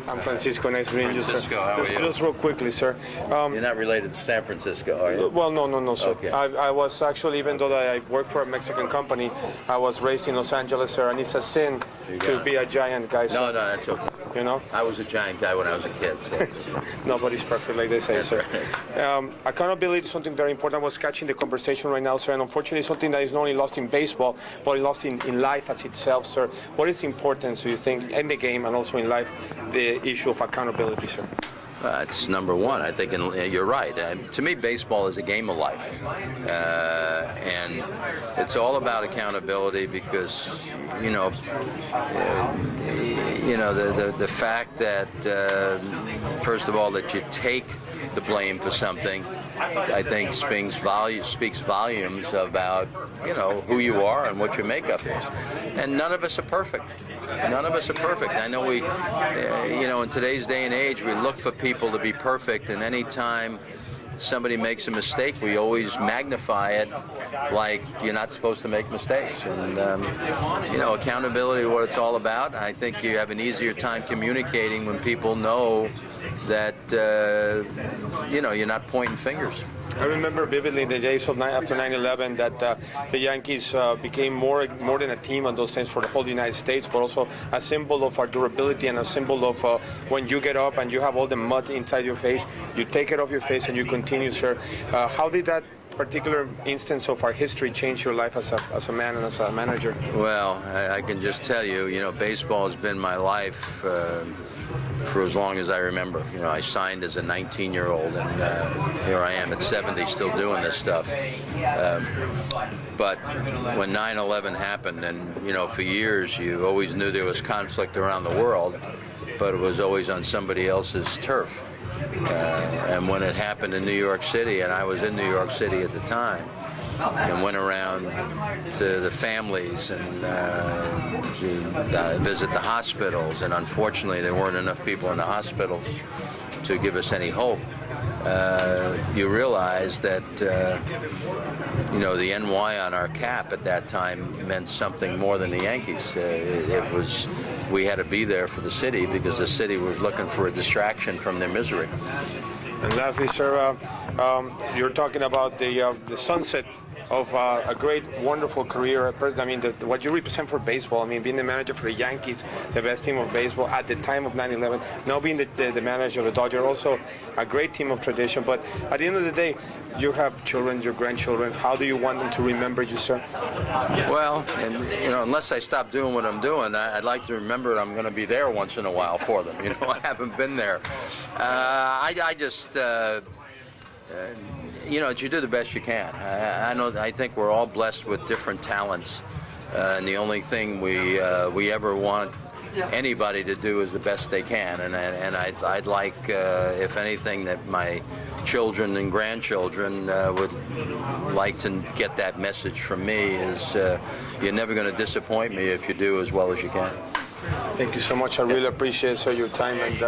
I'm Francisco. Nice meeting you, sir. Francisco, how are you? Just real quickly, sir. You're not related to San Francisco, are you? Well, no, sir. Okay. I was actually, even though I work for a Mexican company, I was raised in Los Angeles, sir, and it's a sin to be a giant guy, sir. No, that's okay. You know? I was a giant guy when I was a kid. So. Nobody's perfect, like they say, That's sir. right. Accountability is something very important. I was catching the conversation right now, sir, and unfortunately something that is not only lost in baseball, but lost in life as itself, sir. What is the importance, do you think, in the game and also in life, the issue of accountability, sir? It's number one. I think you're right. To me, baseball is a game of life, and it's all about accountability because the fact that first of all that you take the blame for something, I think speaks volumes about who you are and what your makeup is. And none of us are perfect. None of us are perfect. I know we, in today's day and age, we look for people to be perfect, and any time somebody makes a mistake, we always magnify it like you're not supposed to make mistakes. And, accountability, what it's all about. I think you have an easier time communicating when people know that, you're not pointing fingers. I remember vividly the days of after 9/11 that the Yankees became more than a team in those sense for the whole United States, but also a symbol of our durability and a symbol of when you get up and you have all the mud inside your face, you take it off your face and you continue, sir. How did that particular instance of our history change your life as a man and as a manager? Well, I can just tell you, baseball has been my life for as long as I remember. I signed as a 19-year-old, and here I am at 70 still doing this stuff. But when 9/11 happened, and for years you always knew there was conflict around the world, but it was always on somebody else's turf. And when it happened in New York City, and I was in New York City at the time, and went around to the families and to visit the hospitals, and unfortunately there weren't enough people in the hospitals to give us any hope. You realize that the NY on our cap at that time meant something more than the Yankees. We had to be there for the city because the city was looking for a distraction from their misery. And lastly, sir, you're talking about the sunset of a great, wonderful career. I mean, what you represent for baseball. I mean, being the manager for the Yankees, the best team of baseball at the time of 9/11. Now being the manager of the Dodgers, also a great team of tradition. But at the end of the day, you have children, your grandchildren. How do you want them to remember you, sir? Well, unless I stop doing what I'm doing, I'd like to remember I'm going to be there once in a while for them. I haven't been there. I just. You do the best you can. I think we're all blessed with different talents, and the only thing we ever want anybody to do is the best they can. And I'd like, if anything, that my children and grandchildren would like to get that message from me is you're never going to disappoint me if you do as well as you can. Thank you so much. I really appreciate, sir, your time, and